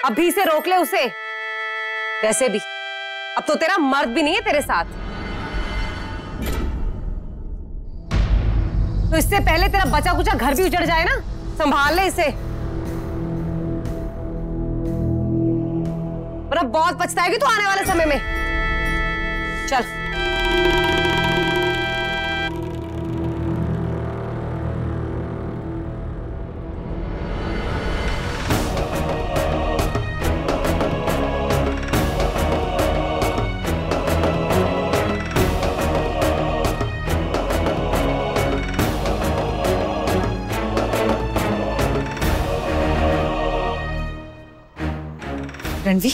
अभी से रोक ले उसे। वैसे भी अब तो तेरा मर्द भी नहीं है तेरे साथ, तो इससे पहले तेरा बचा कुचा घर भी उजड़ जाए ना, संभाल ले इसे, वरना बहुत पछताएगी तू आने वाले समय में। चल। रणवी,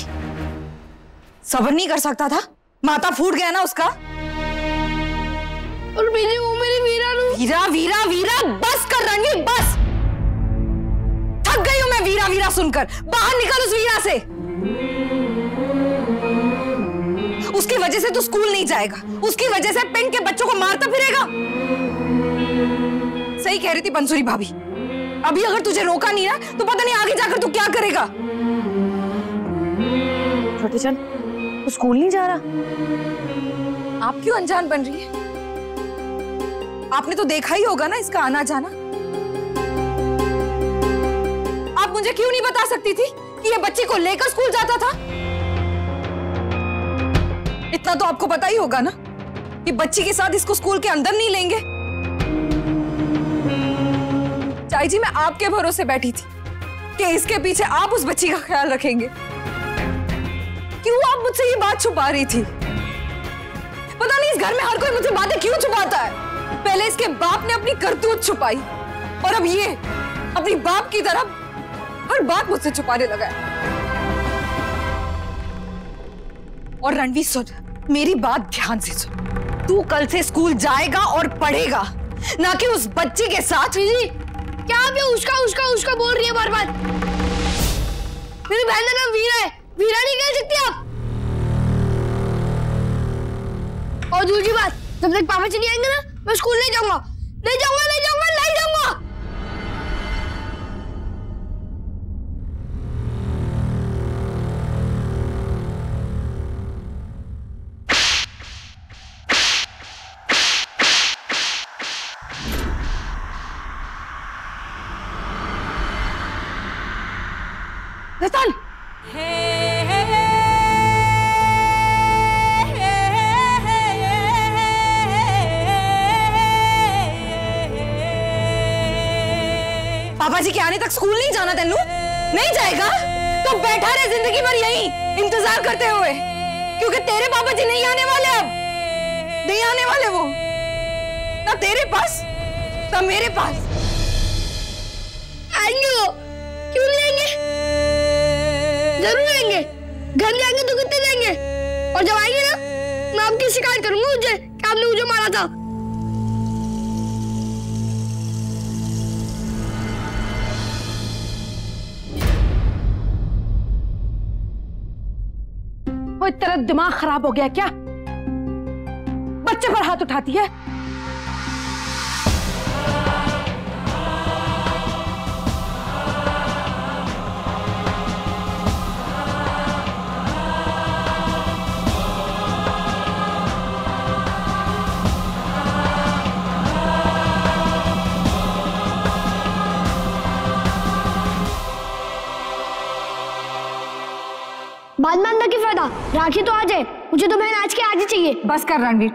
सब्र नहीं कर सकता था? माथा फूट गया ना उसका। और मेरी वो मेरी वीरा नु। वीरा वीरा वीरा बस कर रणवी, बस। थक गई हूं मैं वीरा वीरा सुनकर। बाहर निकल उस वीरा से। उसकी वजह से तू स्कूल नहीं जाएगा, उसकी वजह से पिंड के बच्चों को मारता फिरेगा। सही कह रही थी बंसुरी भाभी, अभी अगर तुझे रोका नहीं ना तो पता नहीं आगे जाकर तू क्या करेगा। छोटे चंद, तू स्कूल नहीं जा रहा? आप क्यों अनजान बन रही है? आपने तो देखा ही होगा ना इसका आना जाना। आप मुझे क्यों नहीं बता सकती थी कि ये बच्ची को लेकर स्कूल जाता था? इतना तो आपको पता ही होगा ना कि बच्ची के साथ इसको स्कूल के अंदर नहीं लेंगे। चाई जी, मैं आपके भरोसे बैठी थी कि इसके पीछे आप उस बच्ची का ख्याल रखेंगे। क्यों आप मुझसे ये बात छुपा रही थी? पता नहीं इस घर में हर कोई मुझसे बातें क्यों छुपाता है। पहले इसके बाप ने अपनी करतूत छुपाई और अब ये अपनी बाप की तरह हर बात मुझसे छुपाने लगा है। और रणवीर सुन, मेरी बात ध्यान से सुन। तू कल से स्कूल जाएगा और पढ़ेगा, ना कि उस बच्ची के साथ। क्या आप ये उसका बोल रही है बार बार? मेरी बहन का नाम वीरा है, वीरा नहीं कह सकती आप। और दूसरी बात, जब तक पापा चली आएंगे ना, मैं स्कूल नहीं जाऊंगा, नहीं जाऊंगा, नहीं जाऊंगा, नहीं जाऊंगा। रतन, पापा जी के आने तक स्कूल नहीं जाना तेनू? नहीं जाएगा तो बैठा रहे जिंदगी भर यहीं इंतजार करते हुए, क्योंकि तेरे पापा जी नहीं आने वाले। अब नहीं आने वाले वो, ना तेरे पास ना मेरे पास। आएंगे वो, क्यों नहीं आएंगे? जरूर आएंगे। घर जाएंगे तो कितने देंगे? और जब आएंगे ना, मैं आपकी शिकायत करूंगा मुझे कि आपने मुझे मारा था। वो तेरा दिमाग खराब हो गया क्या? बच्चे पर हाथ उठाती है। बाद में अंदर की फायदा, राखी तो आज है, मुझे तो बहन आज के आज ही चाहिए। बस कर रणवीर,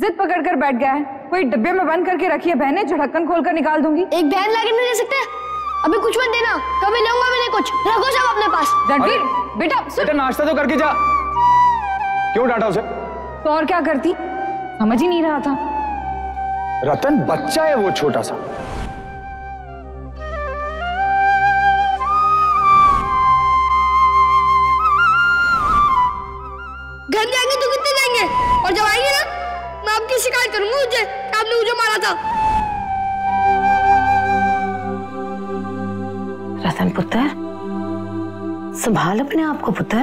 जिद पकड़ कर बैठ गया है। कोई डब्बे में बंद करके रखी है बहने, जो ढक्कन खोल कर निकाल दूंगी। एक बहन लाके नहीं दे सकते? अभी कुछ मत देना, कभी लूंगा मैंने कुछ, रखो सब अपने पास। रणवीर बेटा नाश्ता तो करके जा। क्यों डांटा उसे? तो और क्या करती, समझ ही नहीं रहा था। रतन बच्चा है वो, छोटा सा। घर जाएंगे तो कितने देंगे? और जब आएंगे ना, मैं आपकी शिकायत करूंगा मुझे कि आपने मुझे मारा था। रतन पुत्र, संभाल अपने आप को पुत्र।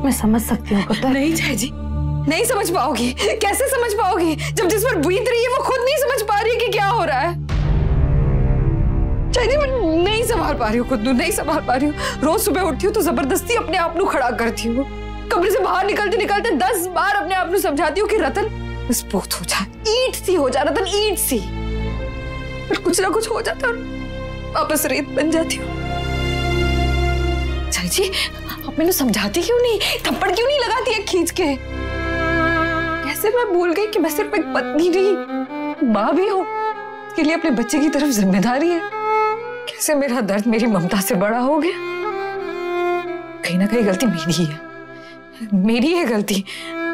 मैं समझ सकती हूँ पुत्र। नहीं चाची जी, नहीं समझ पाओगी। कैसे समझ पाओगी जब जिस पर बीत रही है वो खुद नहीं समझ पा रही है कि क्या हो रहा है। चाची मैं नहीं संभाल पा रही हूँ खुद, नहीं संभाल पा रही हूँ। रोज सुबह उठती हूँ तो जबरदस्ती अपने आप को खड़ा करती हूँ। कमरे से बाहर निकलते निकलते 10 बार अपने आप को समझाती हूँ कि रतन बस बहुत हो जा, ईंट सी हो जा रतन, ईंट सी। पर कुछ ना कुछ हो जाता और वापस रेत बन जाती हूँ। चाची आप मैंने समझाती क्यों नहीं, थप्पड़ क्यों नहीं लगाती है खींच के? कैसे मैं भूल गई कि मैं सिर्फ एक पत्नी नहीं माँ भी हूँ, इसके लिए अपने बच्चे की तरफ जिम्मेदारी है। कैसे मेरा दर्द मेरी ममता से बड़ा हो गया। कहीं ना कहीं गलती मेरी ही है, मेरी है गलती।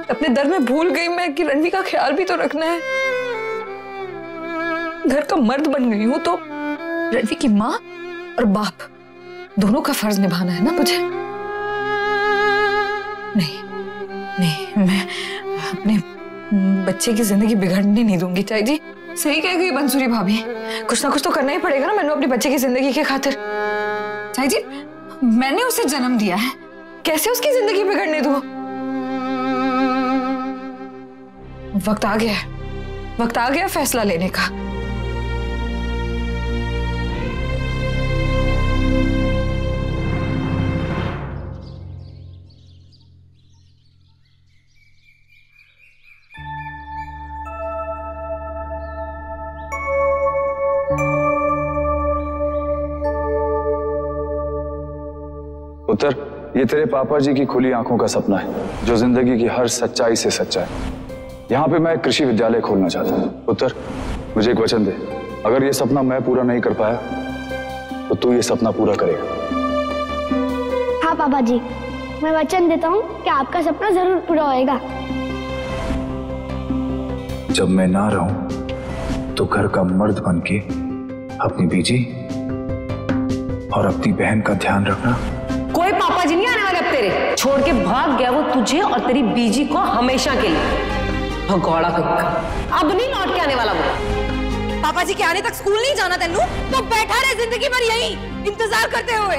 अपने दर्द में भूल गई मैं कि रणवी का ख्याल भी तो रखना है। घर का मर्द बन गई हूं तो रणवी की माँ और बाप दोनों का फर्ज निभाना है ना मुझे। नहीं नहीं, मैं अपने बच्चे की जिंदगी बिगड़ने नहीं दूंगी। चाची जी सही कह गई बंसुरी भाभी, कुछ ना कुछ तो करना ही पड़ेगा ना मैंने अपनी बच्चे की जिंदगी के खातिर। चाची जी मैंने उसे जन्म दिया है, कैसे उसकी जिंदगी बिगड़ने दूं? वक्त आ गया है, वक्त आ गया फैसला लेने का। पुत्र, ये तेरे पापा जी की खुली आंखों का सपना है जो जिंदगी की हर सच्चाई से सच्चा है। यहाँ पे मैं एक कृषि विद्यालय खोलना चाहता हूँ। पुत्र मुझे एक वचन दे, अगर ये सपना मैं पूरा नहीं कर पाया तो तू ये सपना पूरा करेगा। हाँ पापा जी, मैं वचन देता हूँ कि आपका सपना जरूर पूरा होएगा। जब मैं ना रहूं तो घर का मर्द बन के अपनी बीजी और अपनी बहन का ध्यान रखना। कोई पापा जी नहीं आने वाले अब तेरे, छोड़ के भाग गया वो तुझे और तेरी बीजी को हमेशा के लिए। भगौड़ा कक्का अब नहीं लौट के आने वाला वो। पापा जी के आने तक स्कूल नहीं जाना तेनू, तो बैठा रहे जिंदगी भर यहीं इंतजार करते हुए,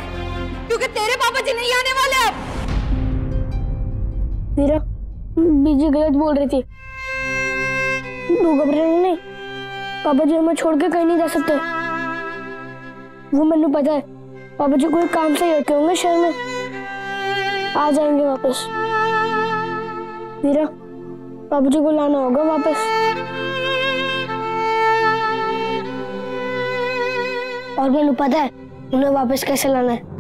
क्योंकि तेरे पापा जी नहीं आने वाले अब। वीरा, बीजी गलत बोल रही थी, तू घबराना नहीं। पापा जी हमें छोड़ के कहीं नहीं जा सकते। वो मैंने पता है, पापा जी कोई काम से ही रहते होंगे शहर में, आ जाएंगे वापस। वीरा, पापा जी को लाना होगा वापस। और मैंने पता है उन्हें वापस कैसे लाना है।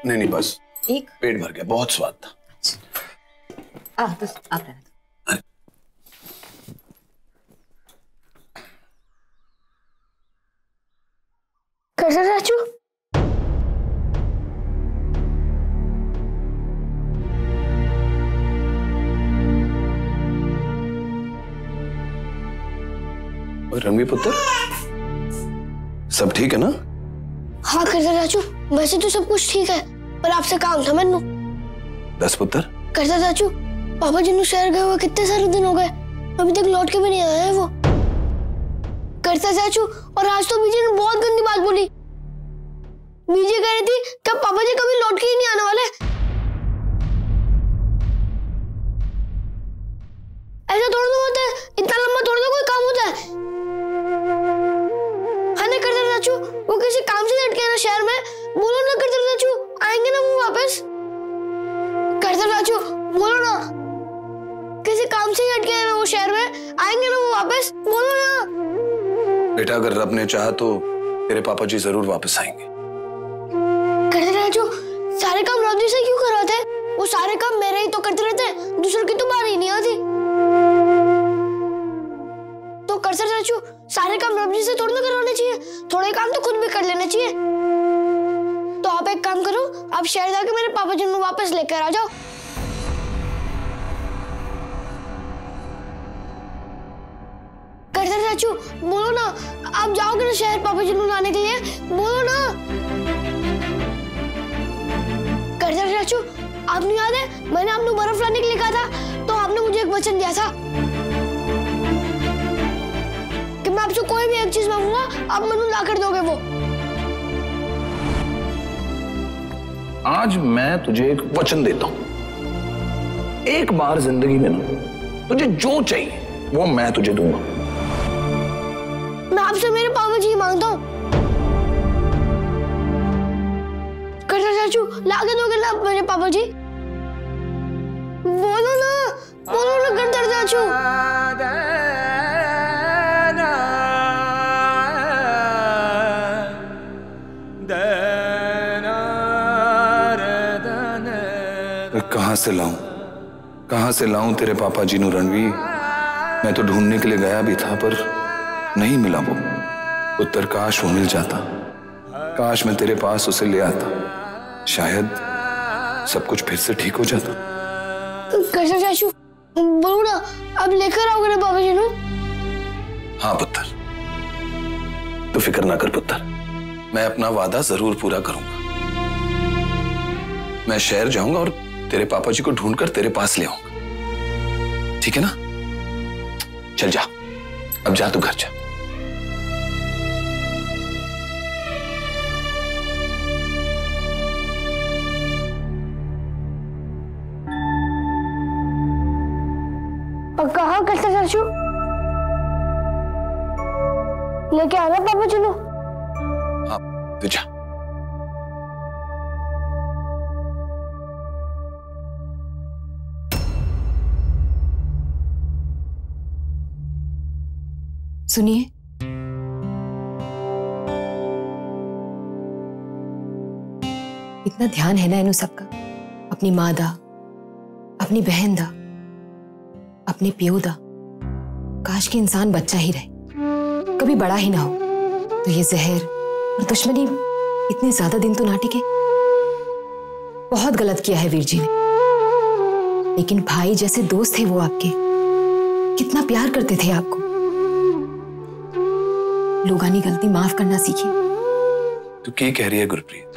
नहीं बस एक पेट भर गया, बहुत स्वाद था। तो आता है। कैसा चाचू? रणवी पुत्र, सब ठीक है ना? हाँ करता चाचू, वैसे तो सब कुछ ठीक है, पर आपसे काम था मैनू। दस पुत्र। करता चाचू, पापा जी ने शहर गए हुए कितने सारे दिन हो गए, अभी तक लौट के भी नहीं आया है वो। करता चाचू, और आज तो बीजी ने बहुत गंदी बात बोली। बीजी कह रही थी कि पापा जी कभी लौट के ही नहीं आने वाले। ऐसा थोड़ा ना होता है, इतना लंबा थोड़ा ना कोई काम होता है। हाँ ना करता चाचू, वो किसी काम से लटके ना शहर में, बोलो ना करता चाचू, आएंगे ना वो वापस। करता चाचू बोलो ना, किसी काम से ही अटके हैं वो शहर में, आएंगे ना वो वापस? बोलो ना। बेटा अगर रब ने चाहा तो तेरे पापा जी जरूर वापस आएंगे। करते राजू, सारे काम रब जी से क्यों करवाते हैं? वो सारे काम मेरे ही तो करते रहते हैं, दूसरों की तो बात ही नहीं आती। तो करते राजू, सारे काम रब जी से थोड़ा ना करवाने चाहिए, थोड़े काम तो खुद भी कर लेने चाहिए। तो आप एक काम करो, आप शहर जाके मेरे पापा जी को वापस लेकर आ जाओ। करते राजू, बोलो ना, आप जाओगे ना शहर पापा जी को लाने के लिए? बोलो ना। करते राजू, आपने याद है मैंने आपको बर्फ लाने के लिए कहा था, तो आपने मुझे एक वचन दिया था कि मैं आपसे कोई भी एक चीज मांगूंगा आप मुझे ला कर दोगे वो। आज मैं तुझे एक वचन देता हूं, एक बार जिंदगी में ना तुझे जो चाहिए वो मैं तुझे दूंगा। मैं आपसे मेरे पापा जी मांगता हूँ। करता चाचू, ला के दोगे ना मेरे पापा जी? बोलो ना करता चाचू। कहां से लाऊं तेरे पापा जी नु रणवी? मैं तो ढूंढने के लिए गया भी था पर नहीं मिला वो उत्तर। काश वो मिल जाता, काश मैं तेरे पास उसे ले आता, शायद सब कुछ फिर से ठीक हो जाता। कैसा चाचू, बोलो ना, अब लेकर आओगे ना पापा जी नु? हाँ पुत्र, तू फिक्र ना कर पुत्र, मैं अपना वादा जरूर पूरा करूंगा। मैं शहर जाऊंगा और तेरे पापा जी को ढूंढकर तेरे पास ले आऊंगा, ठीक है ना? चल जा, अब जा तू घर जा। कहाँ करता चाचू? लेके आना पापा जी नु? हाँ तू जा। सुनिए, इतना ध्यान है ना इन्हें सबका, अपनी माँ दा, अपनी बहन दा, अपने पियो दा। काश कि इंसान बच्चा ही रहे, कभी बड़ा ही ना हो, तो ये जहर और दुश्मनी इतने ज्यादा दिन तो ना टिके। बहुत गलत किया है वीर जी ने, लेकिन भाई जैसे दोस्त थे वो आपके, कितना प्यार करते थे आपको। लोगानी गलती माफ करना सीखिए। तू क्या कह रही है गुरप्रीत?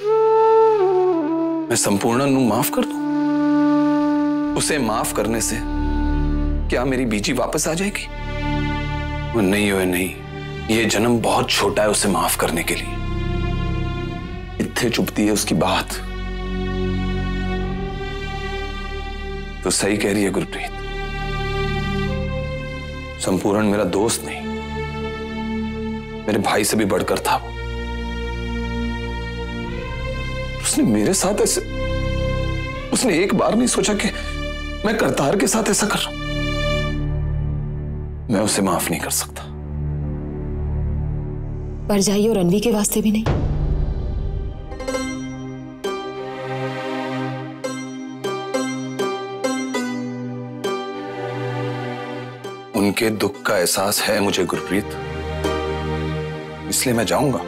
मैं संपूर्ण नु माफ कर दूं? उसे माफ करने से क्या मेरी बीजी वापस आ जाएगी? वो नहीं हो नहीं, ये जन्म बहुत छोटा है उसे माफ करने के लिए। इतने चुपती है उसकी बात। तो सही कह रही है गुरप्रीत, संपूर्ण मेरा दोस्त नहीं, मेरे भाई से भी बढ़कर था वो। उसने मेरे साथ ऐसे, उसने एक बार नहीं सोचा कि मैं करतार के साथ ऐसा कर रहा हूं। मैं उसे माफ नहीं कर सकता। पर जाइए और रणवी के वास्ते भी नहीं। उनके दुख का एहसास है मुझे गुरप्रीत, इसलिए मैं जाऊंगा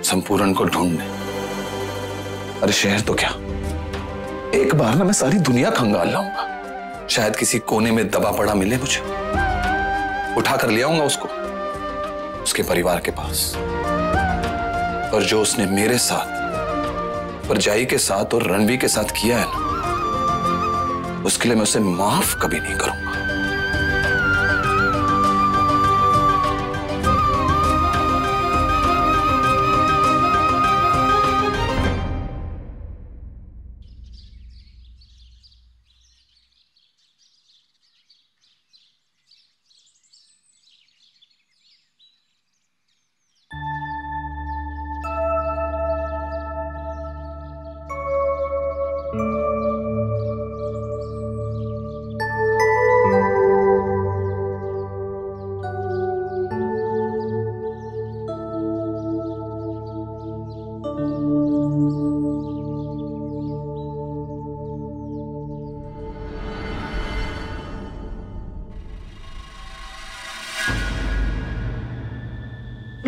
संपूर्ण को ढूंढने। अरे शहर तो क्या, एक बार ना मैं सारी दुनिया खंगाल लाऊंगा। शायद किसी कोने में दबा पड़ा मिले मुझे, उठा कर ले आऊंगा उसको उसके परिवार के पास। और जो उसने मेरे साथ, परजाई के साथ और रणवी के साथ किया है ना, उसके लिए मैं उसे माफ कभी नहीं करूंगा।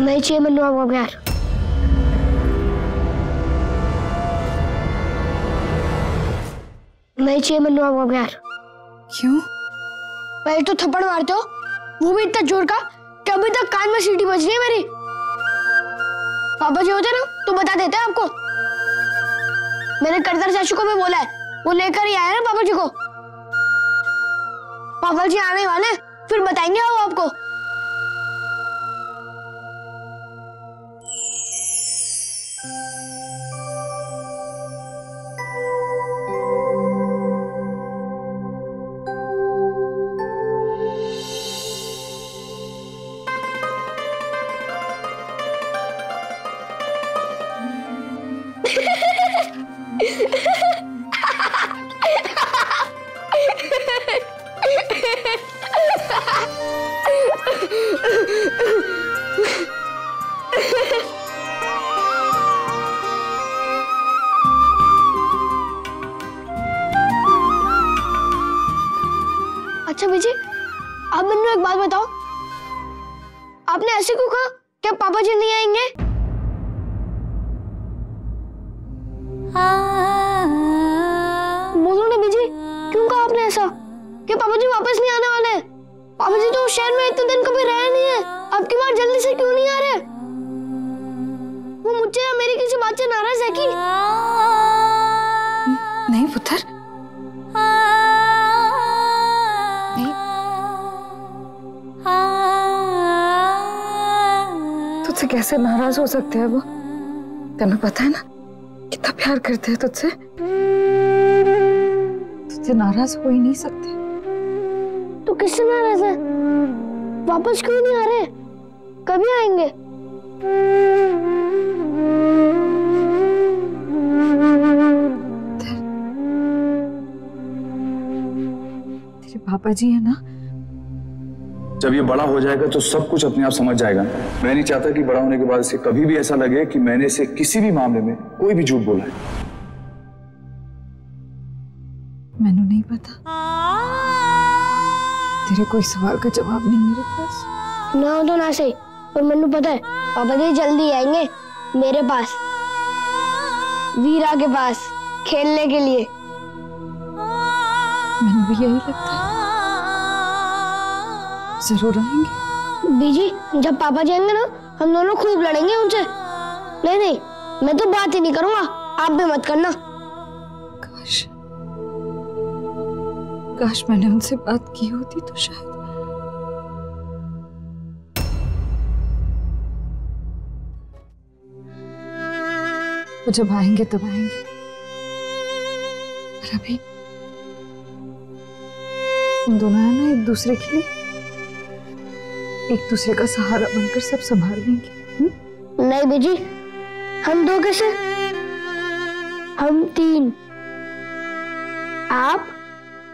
नहीं चाहिए मन्नू आपका प्यार। नहीं चाहिए मन्नू आपका प्यार। क्यों? पहले तो थप्पड़ मारते हो, वो भी इतना जोर का कि अभी तक कान में सीटी बज रही है मेरी। पापा जी होते ना तो बता देते आपको। मैंने करदर चाचू को भी बोला है, वो लेकर ही आया ना पापा जी को। पापा जी आने वाले, फिर बताएंगे वो आपको। अच्छा बीजी, आप मैंने एक बात बताओ, आपने ऐसे क्यों कहा क्या पापा जी नहीं आएंगे? बोलो ना बीजी, क्यों कहा आपने ऐसा कि पापा जी वापस नहीं आने वाले? पापा जी तो शहर में इतने दिन कभी रहे नहीं है, अब की बार जल्दी से क्यों नहीं आ रहे? वो मुझसे या मेरी किसी बात से नाराज है कि? नहीं पुत्र, तुझसे कैसे नाराज हो सकते हैं वो? तुम्हें पता है ना कितना प्यार करते हैं तुझसे। तुझसे नाराज हो ही नहीं सकते। तो किससे नाराज है? वापस क्यों नहीं आ रहे? कभी आएंगे? तेरे पापा जी है ना, जब ये बड़ा हो जाएगा तो सब कुछ अपने आप समझ जाएगा। मैं नहीं चाहता कि बड़ा होने के बाद इसे कभी भी ऐसा लगे कि मैंने इसे किसी भी मामले में कोई भी झूठ बोला है। मैंने नहीं पता। तेरे कोई सवाल का जवाब नहीं मेरे पास। ना हो तो ना सही, पर मैंने पता है पापा जी जल्दी आएंगे मेरे पास, वीरा के पास खेलने के लिए। मैंने भी यही लगता है, जरूर आएंगे। बीजी, जब पापा जी आएंगे ना, हम दोनों खूब लड़ेंगे उनसे। नहीं नहीं, मैं तो बात ही नहीं करूंगा, आप भी मत करना। काश काश मैंने उनसे बात की होती तो शायद। वो जब आएंगे तब आएंगे, पर अभी हम दोनों है ना एक दूसरे के लिए, एक दूसरे का सहारा बनकर सब संभाल लेंगे। नहीं बीजी, हम दो कैसे? हम तीन, आप,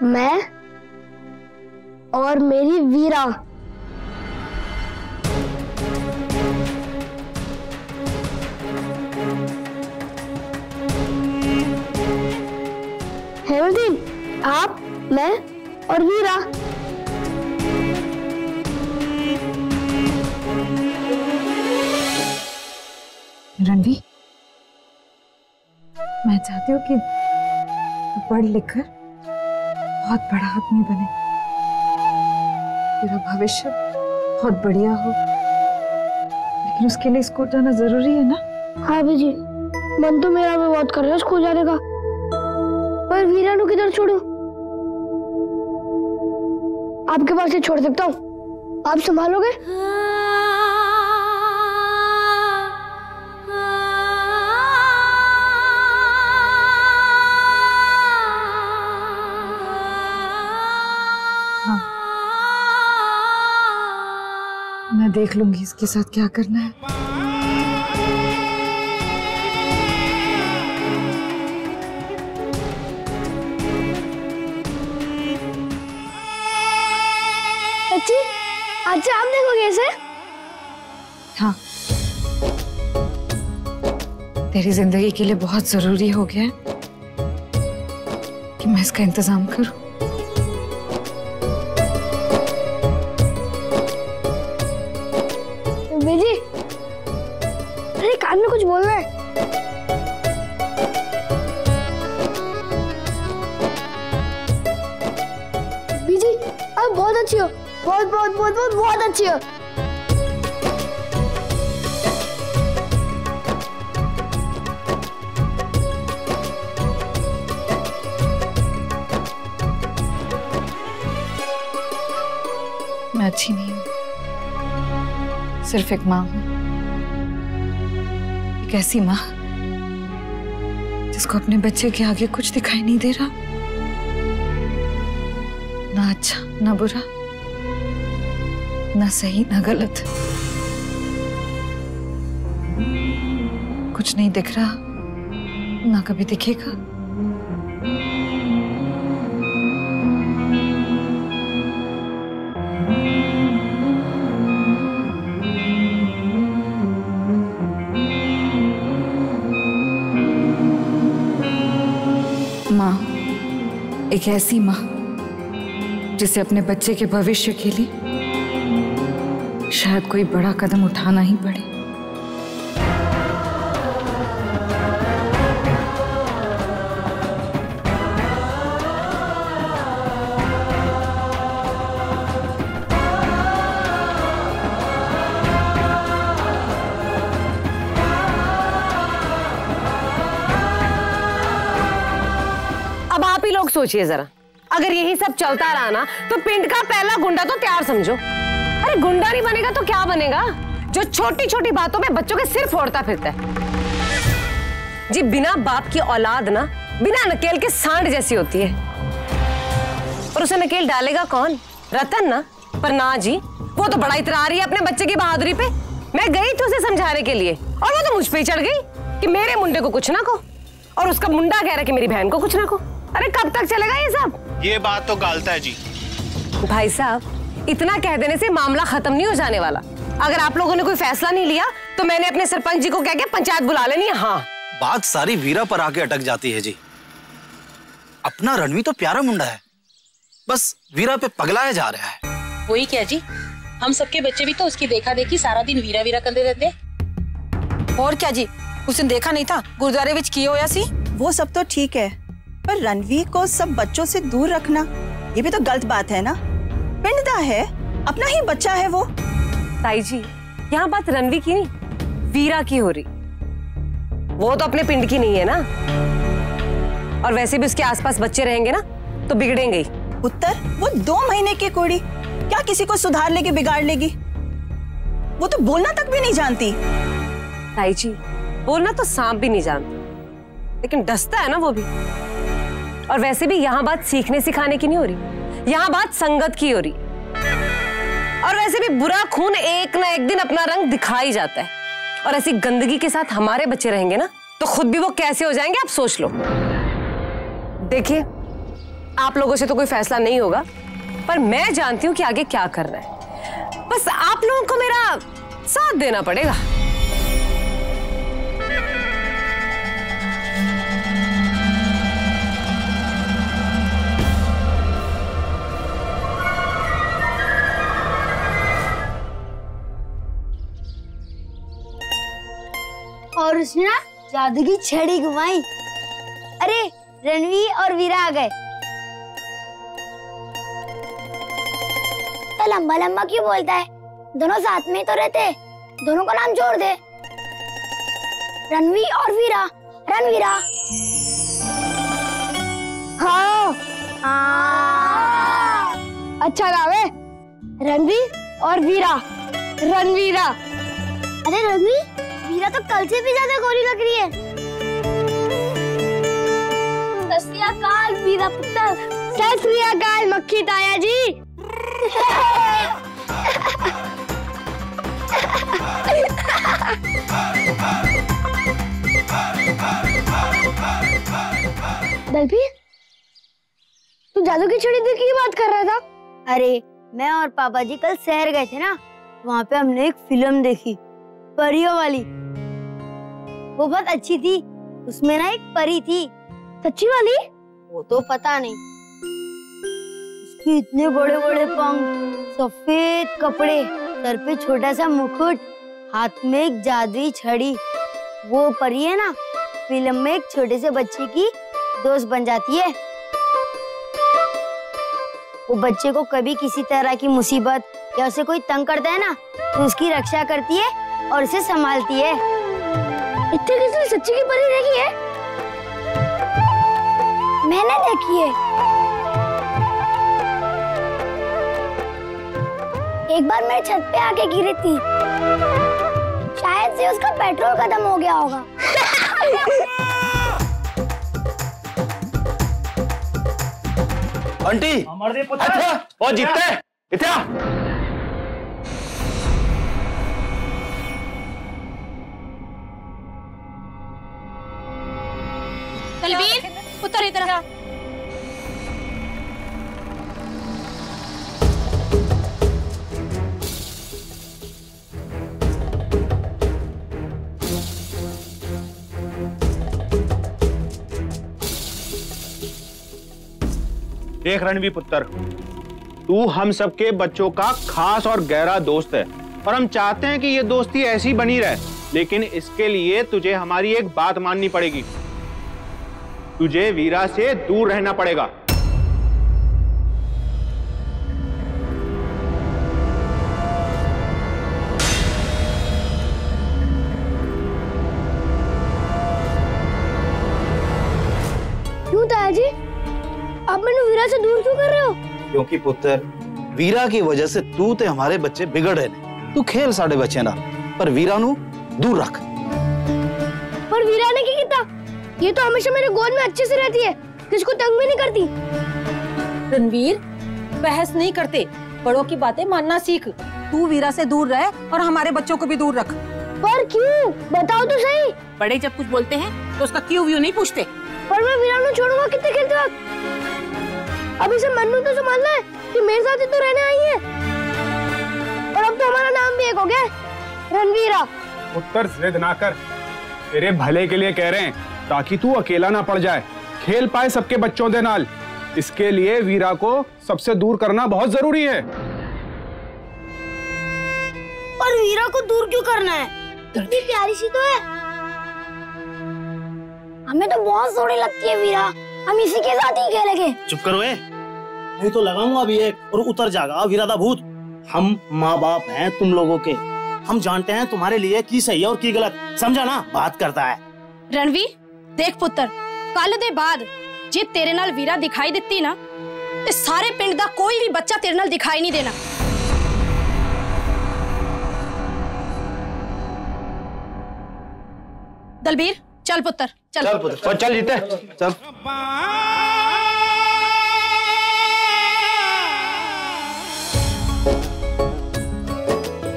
मैं और मेरी वीरा। हेमंतीन, आप, मैं और वीरा। रणवी, मैं चाहती हूँ कि पढ़ लिखकर बहुत बड़ा आदमी बने, तेरा भविष्य बहुत बढ़िया हो, लेकिन उसके लिए स्कूल जाना जरूरी है ना? हाँ बीजी, मन तो मेरा भी बहुत कर रहा है स्कूल जाने का, पर वीरा को किधर छोड़ूं? आपके पास ही छोड़ सकता हूँ, आप संभालोगे? हाँ, मैं देख लूंगी इसके साथ क्या करना है। अच्छा, आप देखोगे इसे? हाँ, तेरी जिंदगी के लिए बहुत जरूरी हो गया है कि मैं इसका इंतजाम करूं। बीजी, अरे कान में कुछ बोलना है। बीजी आप बहुत अच्छी हो, बहुत बहुत बहुत बहुत बहुत अच्छी हो। मैं अच्छी नहीं हूँ, सिर्फ एक माँ हूँ। एक ऐसी माँ जिसको अपने बच्चे के आगे कुछ दिखाई नहीं दे रहा, ना अच्छा ना बुरा, ना सही ना गलत। कुछ नहीं दिख रहा, ना कभी दिखेगा। माँ, एक ऐसी माँ जिसे अपने बच्चे के भविष्य के लिए शायद कोई बड़ा कदम उठाना ही पड़े। अब आप ही लोग सोचिए जरा, अगर यही सब चलता रहा ना तो पिंड का पहला गुंडा तो तैयार समझो। अरे गुंडा नहीं बनेगा तो क्या बनेगा, जो छोटी छोटी बातों में बच्चों के सिर फोड़ता फिरता है। जी बिना बाप की औलाद ना बिना नकेल के सांड जैसी होती है, और उसे नकेल डालेगा कौन? रतन ना। पर ना जी, वो तो बड़ा इतरा रही है अपने बच्चे की बहादुरी पे। मैं गई थी उसे समझाने के लिए और वो तो मुझ पे ही चढ़ गई कि मेरे मुंडे को कुछ ना को, और उसका मुंडा कह रहा है कि मेरी बहन को कुछ ना को। अरे कब तक चलेगा ये सब? ये बात तो गलत है जी। भाई साहब, इतना कह देने से मामला खत्म नहीं हो जाने वाला। अगर आप लोगों ने कोई फैसला नहीं लिया तो मैंने अपने सरपंच जी को कह के पंचायत बुला लेनी है। हाँ, बात सारी वीरा पर आके अटक जाती है जी। अपना रणवी तो प्यारा मुंडा है, बस वीरा पे पगलाया जा रहा है। वही क्या जी, हम सबके बच्चे भी तो उसकी देखा देखी सारा दिन वीरा वीरा करते रहते। और क्या जी, उसने देखा नहीं था गुरुद्वारे विच की होया सी। वो सब तो ठीक है, पर रणवीर को सब बच्चों से दूर रखना ये भी तो गलत बात है ना। पिंडदा है, अपना ही बच्चा है वो। ताई जी, यहाँ बात रणवी की नहीं, वीरा की हो रही। वो तो अपने पिंड की नहीं है ना, और वैसे भी उसके आसपास बच्चे रहेंगे ना तो बिगड़ेंगे ही। उत्तर, वो 2 महीने की कुड़ी क्या किसी को सुधार लेगी, बिगाड़ लेगी? वो तो बोलना तक भी नहीं जानती। ताई जी, बोलना तो सांप भी नहीं जानती, लेकिन डसता है ना वो भी। और वैसे भी यहाँ बात सीखने सिखाने की नहीं हो रही, यहाँ बात संगत की हो रही। और वैसे भी बुरा खून एक ना एक दिन अपना रंग दिखा ही जाता है, और ऐसी गंदगी के साथ हमारे बच्चे रहेंगे ना तो खुद भी वो कैसे हो जाएंगे आप सोच लो। देखिए, आप लोगों से तो कोई फैसला नहीं होगा, पर मैं जानती हूँ कि आगे क्या करना है। बस आप लोगों को मेरा साथ देना पड़ेगा। और उसने ना जादू की छड़ी घुमाई। अरे रणवी और वीरा आ गए। तो लंबा लंबा क्यों बोलता है? दोनों साथ में ही तो रहते, दोनों का नाम जोड़ दे। रणवी और वीरा, रणवीरा। हाँ हाँ, अच्छा नाम है, रणवी और वीरा, रणवीरा। अरे रणवी, वीरा तो कल से भी ज्यादा गोरी लग रही है। सत श्री अकाल वीरा पुत्र। सत श्री अकाल मक्खी ताया जी। दलबीर, तू जादू की छड़ी देखी की बात कर रहा था? अरे मैं और पापा जी कल शहर गए थे ना, वहाँ पे हमने एक फिल्म देखी, परियों वाली। वो बहुत अच्छी थी, उसमें ना एक परी थी। सच्ची वाली? वो तो पता नहीं, उसके इतने बड़े बड़े पंख, सफेद कपड़े, सर पे छोटा सा मुकुट, हाथ में एक जादुई छड़ी। वो परी है ना, फिल्म में एक छोटे से बच्चे की दोस्त बन जाती है। वो बच्चे को कभी किसी तरह की मुसीबत या उसे कोई तंग करता है ना, तो उसकी रक्षा करती है और उसे संभालती है। इतने किसी सच्ची की परी देखी है? मैंने देखी है। एक बार मेरे छत पे आके गिरी थी, शायद से उसका पेट्रोल खत्म हो गया होगा। आंटी ओ जीते इतना दलबीर उतर इधर। देख रणवीर पुत्र, तू हम सबके बच्चों का खास और गहरा दोस्त है और हम चाहते हैं कि ये दोस्ती ऐसी बनी रहे, लेकिन इसके लिए तुझे हमारी एक बात माननी पड़ेगी। तुझे वीरा से दूर रहना पड़ेगा। क्यों ताया जी, आप मैंने वीरा से दूर क्यों कर रहे हो? क्योंकि पुत्र, वीरा की वजह से तू ते हमारे बच्चे बिगड़ रहे ने। तू खेल साढ़े बच्चे ना, पर वीरा नू दूर रख। पर वीरा ने क्या किया? ये तो हमेशा मेरे गोद में अच्छे से रहती है, किसको तंग भी नहीं करती। रणवीर, बहस नहीं करते, बड़ों की बातें मानना सीख। तू वीरा से दूर रह और हमारे बच्चों को भी दूर रख। पर क्यों, बताओ तो सही। बड़े जब कुछ बोलते हैं तो उसका क्यों व्यू नहीं पूछते। पर मैं वीरा को छोड़ूंगा कितने खेलते वक्त? अभी से मन्नू तो संभालना है कि मेरे साथ ही तो रहने आई है। और अब तो हमारा नाम भी एक हो गया, रणवीरा। पुत्र जिद ना कर, तेरे भले के लिए कह रहे हैं, ताकि तू अकेला ना पड़ जाए, खेल पाए सबके बच्चों के नाल। इसके लिए वीरा को सबसे दूर करना बहुत जरूरी है। और वीरा को दूर क्यों करना है? इतनी प्यारी सी तो है। हमें तो बहुत सोहनी लगती है वीरा, हम इसी के साथ ही खेलेंगे। चुप करो नहीं तो लगाऊंगा अभी एक और उतर जाएगा वीरा दा भूत। हम माँ बाप हैं तुम लोगों के, हम जानते हैं तुम्हारे लिए की सही है और की गलत, समझा ना? बात करता है। रणवीर देख पुत्र, कल दे बाद जे तेरे नाल वीरा दिखाई दिती ना, ते सारे पिंड दा कोई भी बच्चा तेरे नाल दिखाई नहीं देना। दलबीर चल पुत्र, चल पुत्र, चल जीते चल।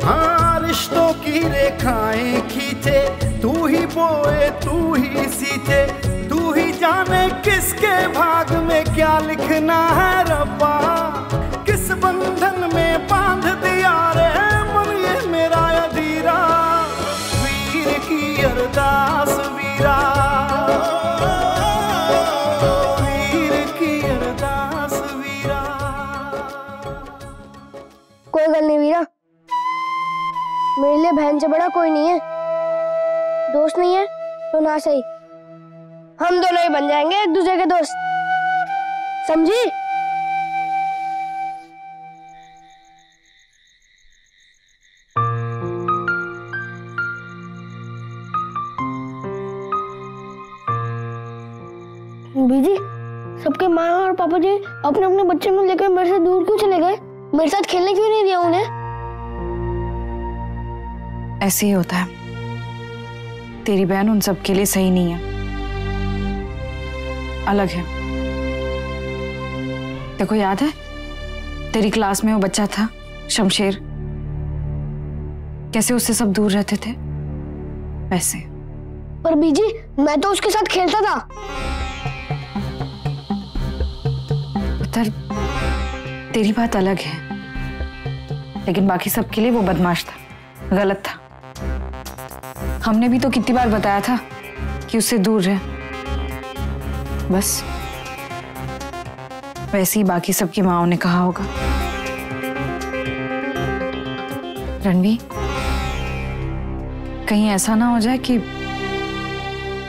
हाँ, रिश्तों की रेखाएं खींचे, तू ही बोए तू ही सींचे, तू ही जाने किसके भाग में क्या लिखना है रब्बा। किस बंधन में बांध दिया रे मन ये मेरा अधीरा, वीर की अरदास वीरा, वीर की अरदास वीरा। कोई गल नहीं वीरा, मेरे लिए बहन से बड़ा कोई नहीं है। दोस्त नहीं है तो ना सही, हम दोनों ही बन जाएंगे एक दूसरे के दोस्त, समझी? बीजी, सबके माँ और पापा जी अपने अपने बच्चों को लेकर मेरे से दूर क्यों चले गए? मेरे साथ खेलने क्यों नहीं दिया उन्हें? ऐसे ही होता है, तेरी बहन उन सब के लिए सही नहीं है, अलग है। देखो याद है तेरी क्लास में वो बच्चा था शमशेर, कैसे उससे सब दूर रहते थे वैसे। पर बीजी, मैं तो उसके साथ खेलता था। पुत्र, तेरी बात अलग है, लेकिन बाकी सबके लिए वो बदमाश था, गलत था। हमने भी तो कितनी बार बताया था कि उससे दूर रहे, बस वैसे ही बाकी सबकी माँओं ने कहा होगा। रणवीर, कहीं ऐसा ना हो जाए कि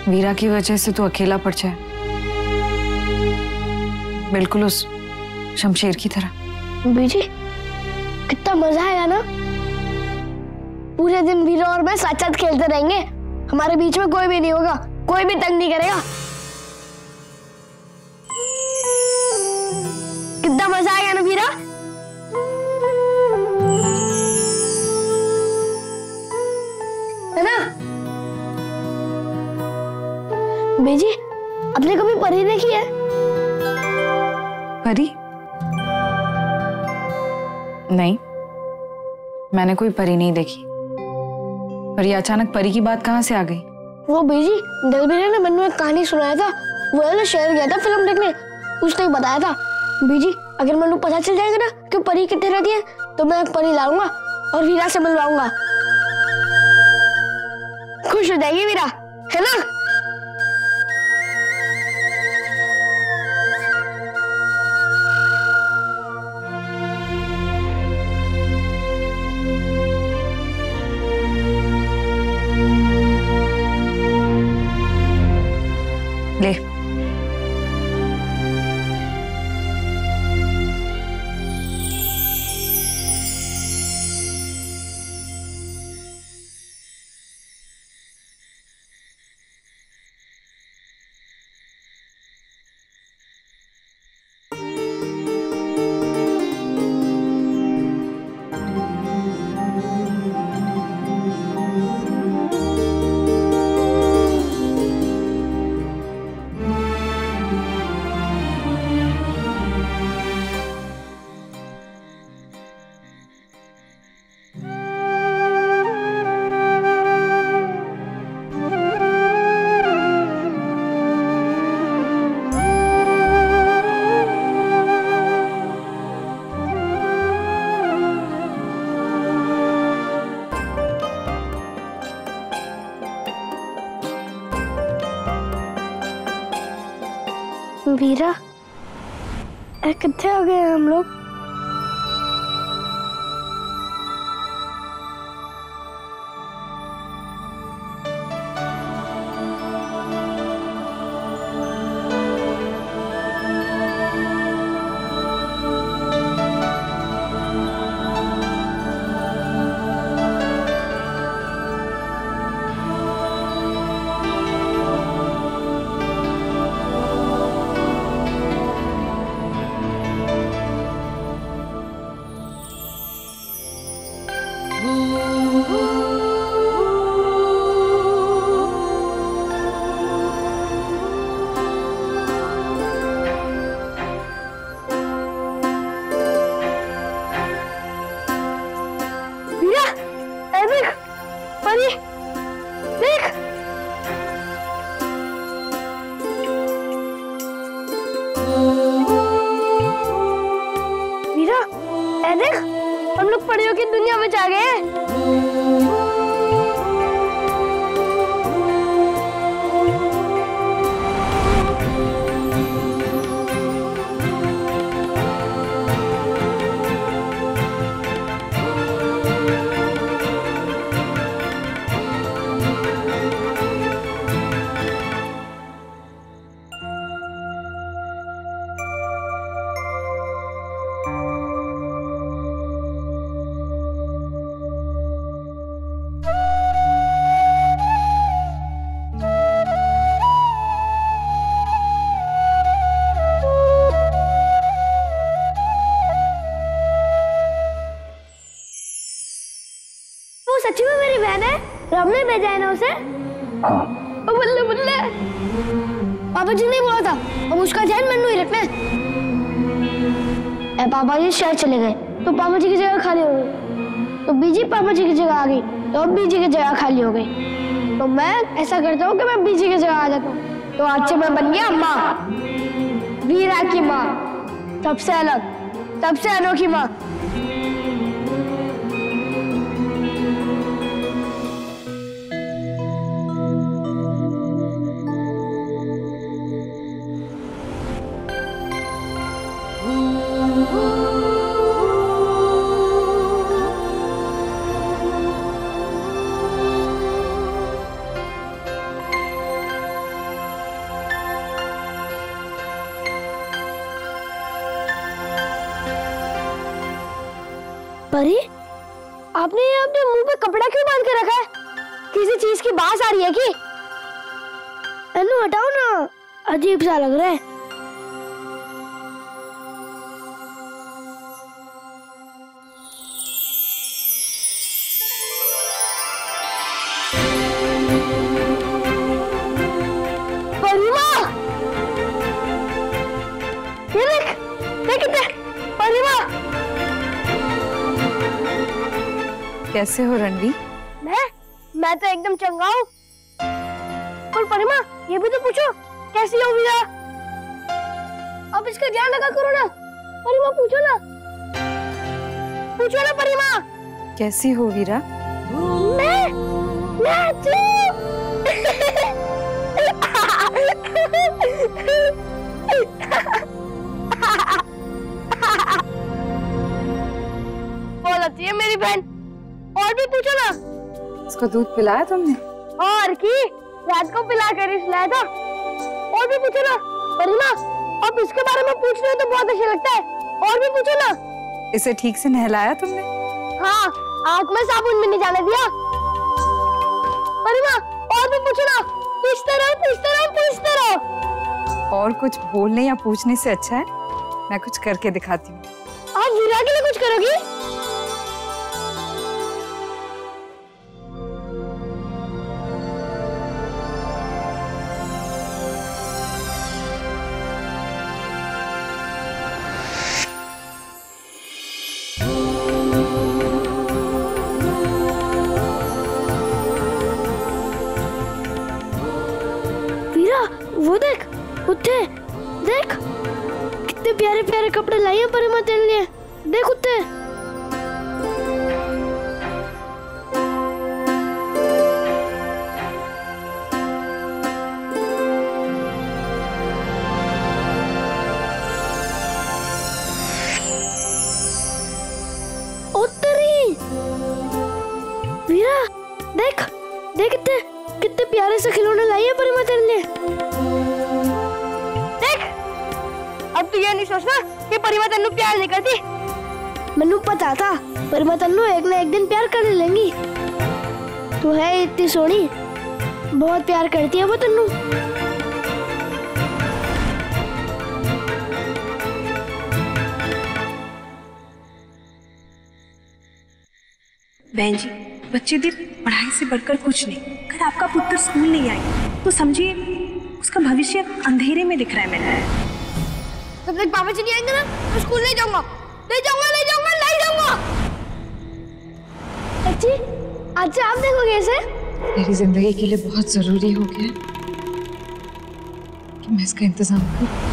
वीरा की वजह से तू अकेला पड़ जाए, बिल्कुल उस शमशेर की तरह। बीजी कितना मजा आएगा ना, पूरे दिन वीरा और मैं साथ साथ खेलते रहेंगे, हमारे बीच में कोई भी नहीं होगा, कोई भी तंग नहीं करेगा। कितना मजा आएगा ना वीरा। है ना बीजी, आपने कभी परी देखी है? परी? नहीं, मैंने कोई परी नहीं देखी। पर ये अचानक परी की बात कहाँ से आ गई? वो बीजी दलबीर ने मैंने एक कहानी सुनाया था, वो ना शहर गया था फिल्म देखने, उसने बताया था। बीजी अगर मैंने पता चल जाएगा ना कि परी कितने रहती है तो मैं एक परी लाऊंगा और वीरा से मिलवाऊंगा। खुश हो जाएगी वीरा, है ना? ले वीरा कितने आ गए हम लोग? देख, हम लोग परियों की दुनिया में जा गए। सच्ची में मेरी बहन है? रब ने भेजा है ना उसे? हाँ। बल्ले बल्ले, पापा जी ने बोला था अब उसका ध्यान मन्नू ही रखना है। पापा जी शहर चले गए तो पापा जी की जगह खाली हो गई, तो बीजी पापा जी की जगह आ गई तो अब बीजी की जगह खाली हो गई। तो मैं ऐसा करता हूँ कि मैं बीजी की जगह आ जाता हूँ। तो आज से मैं बन गया माँ, वीरा की माँ, सबसे अलग, सबसे अनोखी माँ। परी, आपने ये अपने मुंह पे कपड़ा क्यों बांध के रखा है? किसी चीज की बास आ रही है कि? अनु हटाओ ना, अजीब सा लग रहा है। परिमा, ये देख परिमा। कैसे हो रणवीर? मैं तो एकदम चंगा हूँ। और परिमा, ये भी तो पूछो, कैसी हो वीरा? अब इसका ध्यान रखा करो ना। परिमा पूछो ना परिमा। कैसी हो वीरा? मैं बहुत अच्छी है मेरी बहन। और भी पूछो ना। इसको दूध पिलाया तुमने? और की रात को पिला कर सुलाया था। और भी पूछो ना परिमा, अब इसके बारे में पूछ रहे हो तो बहुत अच्छा लगता है। और भी पूछो ना। इसे ठीक से नहलाया तुमने? हाँ, आंख में साबुन भी नहीं जाने दिया। परिमा, और भी पूछो ना। पूछते रहो। और कुछ बोलने या पूछने से अच्छा है मैं कुछ करके दिखाती हूँ। आप वीरा के लिए कुछ करोगी? वो देख, कुत्ते देख, कितने प्यारे प्यारे कपड़े लाई हैं परिमा तेरे लिए। देख कुत्ते। वीरा देख देख, कितने प्यारे से खिलौने लाई हैं परिमा तेरे लिए। देख, अब तू ये नहीं सोचना कि परिमा तन्नू प्यार नहीं करती। मैनू पता था परिमा तन्नू एक ना एक दिन प्यार कर लेंगी। तू है इतनी सोनी, बहुत प्यार करती है वो तन्नू। बहन जी, बच्चे दिल पढ़ाई से बढ़कर कुछ नहीं। अगर आपका पुत्र स्कूल नहीं आए तो समझिए उसका भविष्य अंधेरे में दिख रहा है मेरा। जब तक पापा जी नहीं आएंगे ना, तो स्कूल नहीं जाऊंगा। अच्छी, आज से आप देखोगे इसे। मेरी जिंदगी के लिए बहुत जरूरी हो गया कि मैं इसका इंतजाम करूं।